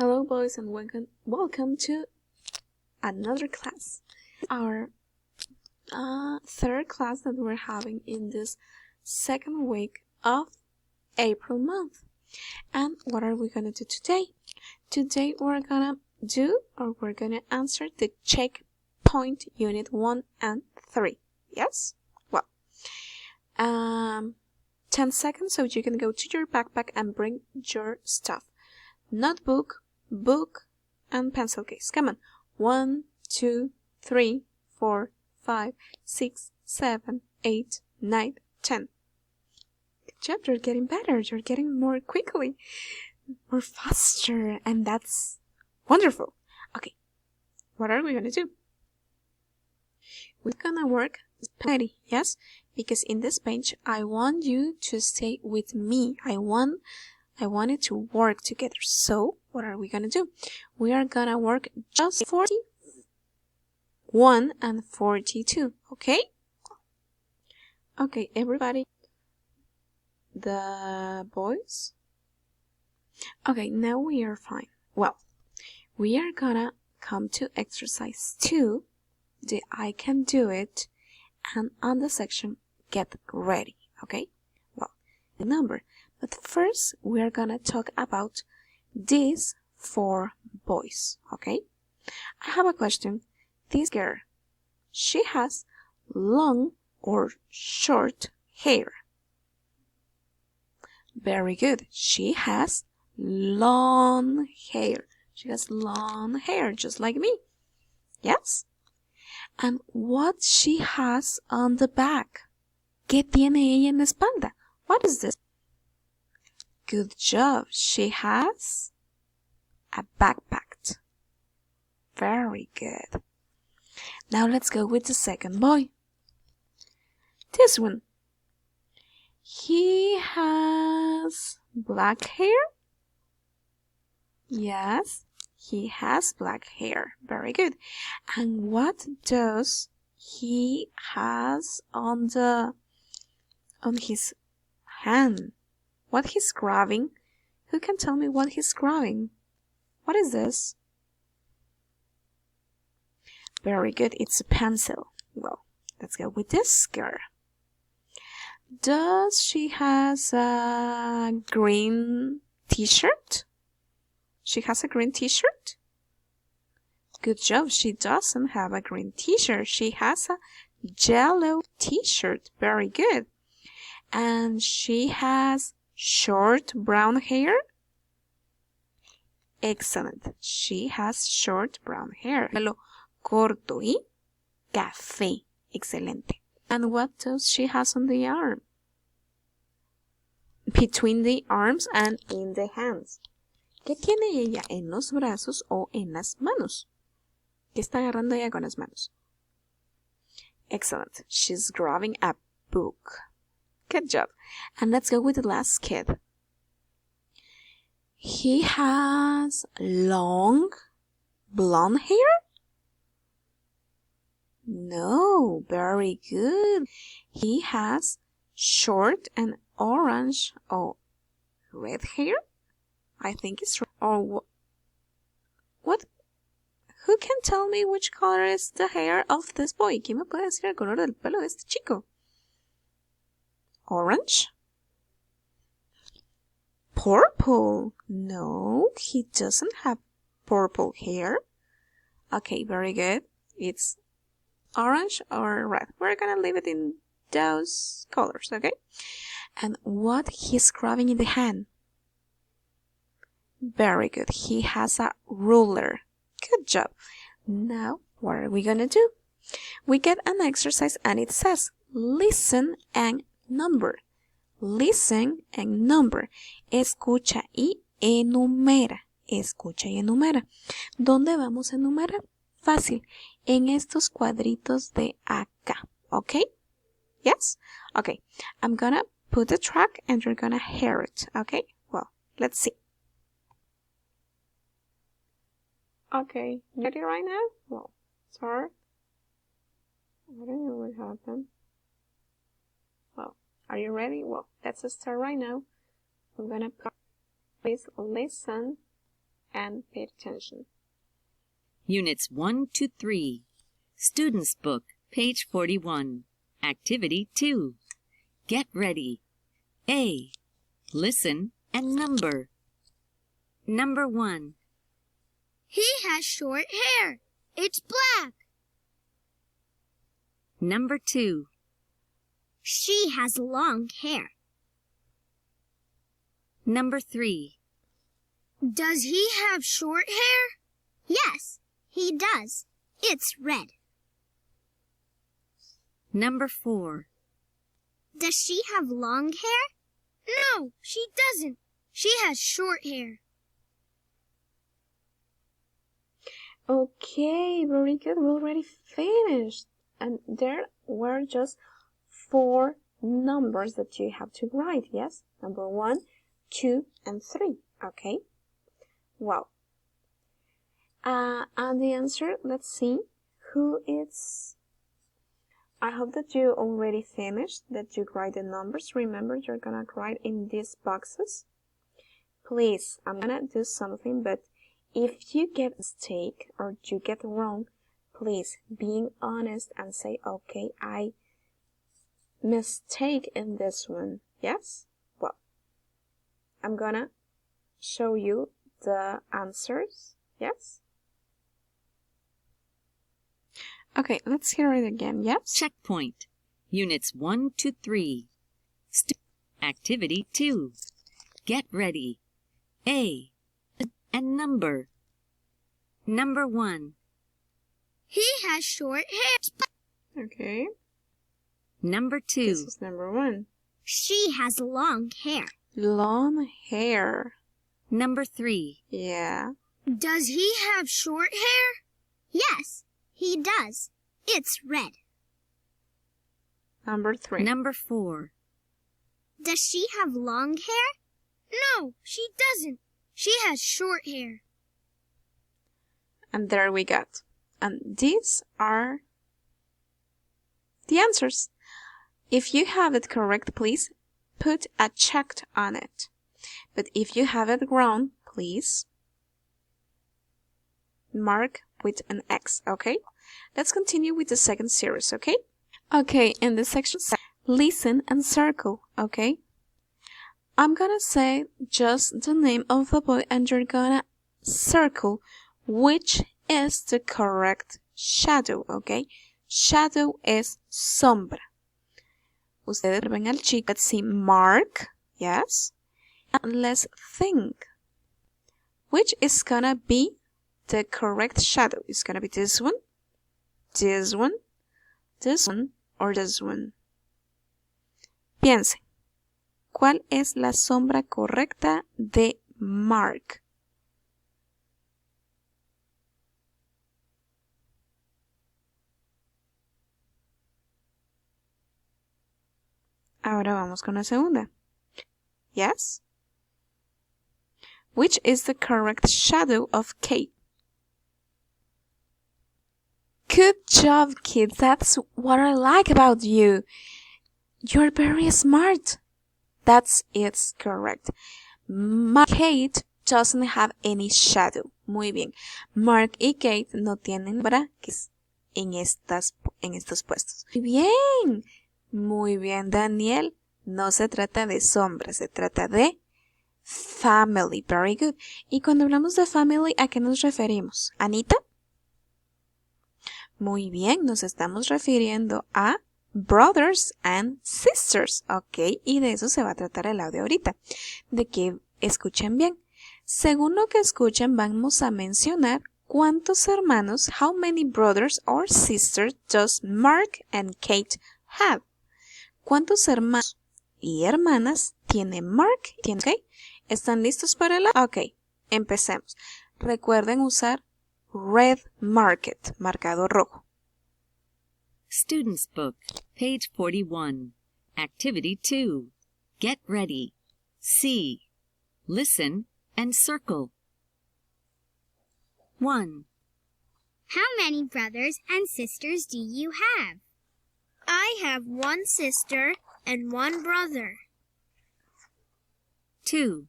Hello boys and welcome to another class. Our third class that we're having in this second week of April month. And what are we gonna do today? Today we're gonna answer the checkpoint unit 1 and 3. Yes? Well, 10 seconds so you can go to your backpack and bring your stuff. Notebook, book, and pencil case. Come on. 1, 2, 3, 4, 5, 6, 7, 8, 9, 10. Good job, you're getting better. You're getting more quickly, more faster, and that's wonderful. Okay, what are we gonna do? We're gonna work ready, yes? Because in this page, I want you to stay with me. I want it to work together. So, what are we gonna do? We are gonna work just 41 and 42, okay? Okay, everybody. The boys? Okay, now we are fine. Well, we are gonna come to exercise 2, the I can do it, and on the section, get ready, okay? Well, the number. But first, we are gonna talk about these 4 boys, okay? I have a question. This girl, she has long or short hair? Very good. She has long hair. She has long hair, just like me. Yes? And what she has on the back? ¿Qué tiene ella en la espalda? What is this? Good job. She has a backpack. Very good. Now let's go with the second boy. This one. He has black hair? Yes, he has black hair. Very good. And what does he has on his hand? What he's grabbing? Who can tell me what he's grabbing? What is this? Very good. It's a pencil. Well, let's go with this girl. Does she has a green t-shirt? She has a green t-shirt? Good job. She doesn't have a green t-shirt. She has a yellow t-shirt. Very good. And she has short brown hair? Excellent. She has short brown hair. Pelo corto y café. Excelente. And what does she has on the arm? Between the arms and in the hands. ¿Qué tiene ella en los brazos o en las manos? ¿Qué está agarrando ella con las manos? Excellent. She's grabbing a book. Good job. And let's go with the last kid. He has long blonde hair? No, very good. He has short and orange or red hair? I think it's red. Or what? Who can tell me which color is the hair of this boy? ¿Quién me puede decir el color del pelo de este chico? Orange? Purple? No, he doesn't have purple hair. Okay, very good. It's orange or red. We're gonna leave it in those colors, okay? And what he's grabbing in the hand? Very good. He has a ruler. Good job. Now, what are we gonna do? We get an exercise and it says listen and number. Listen and number. Escucha y enumera. Escucha y enumera. ¿Dónde vamos a enumerar? Fácil. En estos cuadritos de acá. Okay? Yes? Okay. I'm gonna put the track and you're gonna hear it. Okay? Well, let's see. Okay. Ready right now? Well, start. I don't know what happened. Well, are you ready? Well, let's start right now. I'm gonna please listen and pay attention. Units 1 to 3. Student's Book, page 41. Activity 2. Get ready. A. Listen and number. Number 1. He has short hair. It's black. Number 2. She has long hair. Number 3. Does he have short hair? Yes, he does. It's red. Number 4. Does she have long hair? No, she doesn't. She has short hair. Okay, very good. We already finished. And there were just 4 numbers that you have to write, yes? Number 1, 2, and 3, okay? Wow. And the answer, let's see who is... I hope that you already finished, that you write the numbers. Remember, you're gonna write in these boxes. Please, I'm gonna do something, but if you get a mistake or you get wrong, please being honest and say, okay, I mistake in this one. Yes? Well, I'm gonna show you the answers. Yes? Okay, let's hear it again. Yes? Checkpoint. Units 1 to 3. Activity 2. Get ready. A. And number. Number 1. He has short hair. Okay. Number 2. This is number 1. She has long hair. Long hair. Number 3. Yeah. Does he have short hair? Yes, he does. It's red. Number 3. Number 4. Does she have long hair? No, she doesn't. She has short hair. And there we got. And these are the answers. If you have it correct, please put a check on it. But if you have it wrong, please mark with an X, okay? Let's continue with the second series, okay? Okay, in this section, listen and circle, okay? I'm gonna say just the name of the boy and you're gonna circle which is the correct shadow, okay? Shadow is sombra. Ustedes ven al chico, let's see, Mark, yes? And let's think. Which is gonna be the correct shadow? It's gonna be this one, this one, this one, or this one. Piensen. ¿Cuál es la sombra correcta de Mark? Ahora vamos con la segunda. Yes? Which is the correct shadow of Kate? Good job, kids. That's what I like about you. You're very smart. That's it's correct. Kate doesn't have any shadow. Muy bien. Mark y Kate no tienen brackets en estos puestos. Muy bien. Muy bien, Daniel. No se trata de sombra, se trata de family. Very good. Y cuando hablamos de family, ¿a qué nos referimos? ¿Anita? Muy bien, nos estamos refiriendo a brothers and sisters, ¿ok? Y de eso se va a tratar el audio ahorita. De que escuchen bien. Según lo que escuchen, vamos a mencionar cuántos hermanos, how many brothers or sisters does Mark and Kate have? ¿Cuántos hermanos y hermanas tiene Mark? ¿Ok? ¿Están listos para el audio? Ok, empecemos. Recuerden usar red market, marcado rojo. Student's Book, page 41. Activity 2. Get ready. C. Listen and circle. 1. How many brothers and sisters do you have? I have one sister and one brother. 2.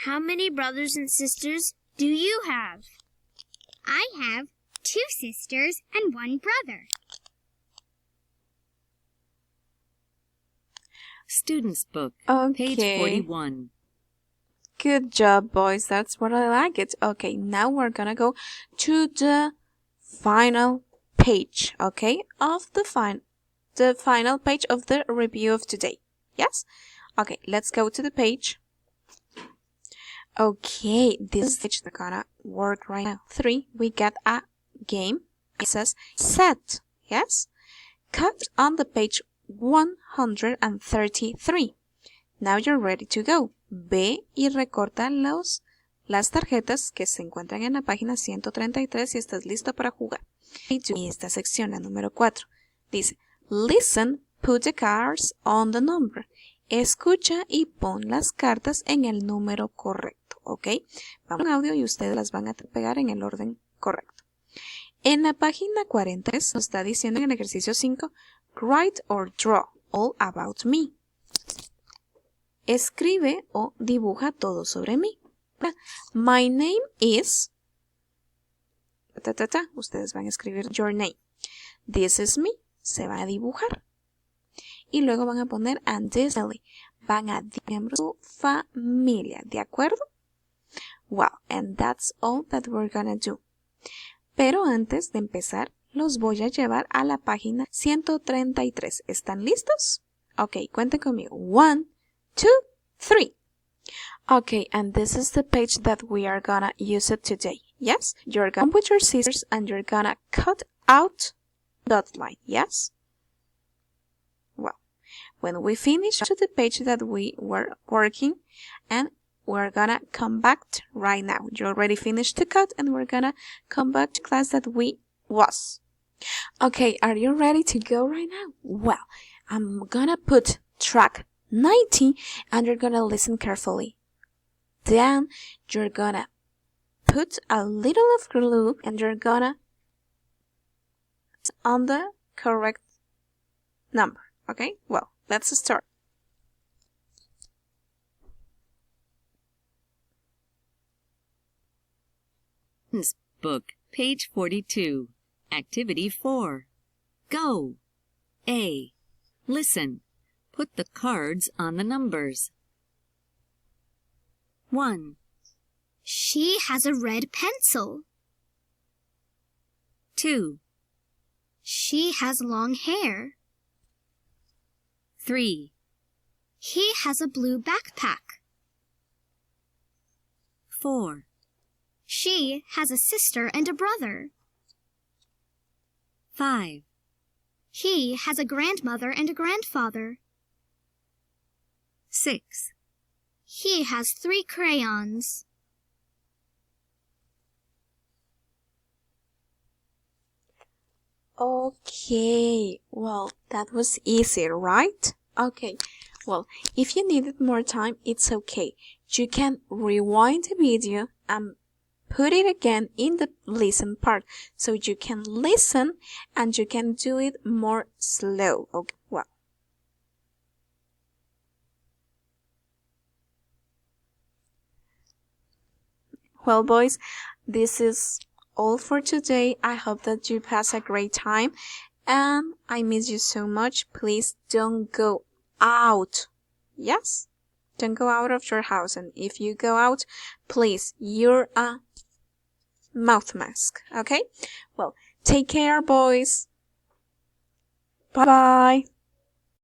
How many brothers and sisters do you have? I have 2 sisters and 1 brother. Student's Book, Okay. page 41. Good job, boys. That's what I like it. Okay, now we're gonna go to the final page, okay, of the final page of the review of today. Yes? Okay, let's go to the page. Okay, this is the page that's gonna work right now. 3, we get a game. It says set. Yes? Cut on the page 133. Now you're ready to go. Ve y recorta las tarjetas que se encuentran en la página 133 y estás listo para jugar. Y esta sección, la número 4, dice, listen, put the cards on the number. Escucha y pon las cartas en el número correcto, ¿ok? Vamos a un audio y ustedes las van a pegar en el orden correcto. En la página 43 nos está diciendo en el ejercicio 5, write or draw all about me. Escribe o dibuja todo sobre mí. My name is... Ustedes van a escribir your name. This is me. Se va a dibujar. Y luego van a poner and this family. Van a miembros de su familia. ¿De acuerdo? Well, and that's all that we're gonna do. Pero antes de empezar, los voy a llevar a la página 133. ¿Están listos? Ok, cuenten conmigo. 1, 2, 3. Okay, and this is the page that we are gonna use it today. Yes? You're gonna with your scissors and you're gonna cut out dot line. Yes? Well, when we finish to the page that we were working, and we're gonna come back right now. You already finished to cut and we're gonna come back to class that we was. Okay, are you ready to go right now? Well, I'm gonna put track 90 and you're gonna listen carefully. Then you're gonna put a little of glue and you're gonna on the correct number. Okay, well, let's start. Book, page 42. Activity 4. Go. A. Listen. Put the cards on the numbers. 1, She has a red pencil. 2, She has long hair. 3, He has a blue backpack. 4, She has a sister and a brother. 5, He has a grandmother and a grandfather. 6, He has 3 crayons. Okay, well, that was easy, right? Okay, well, if you needed more time, it's okay. You can rewind the video and put it again in the listen part so you can listen and you can do it more slow. Okay, well, boys, this is all for today. I hope that you pass a great time and I miss you so much. Please don't go out. Yes? Don't go out of your house, and if you go out, please, you're a mouth mask, okay? Well, take care, boys. Bye-bye.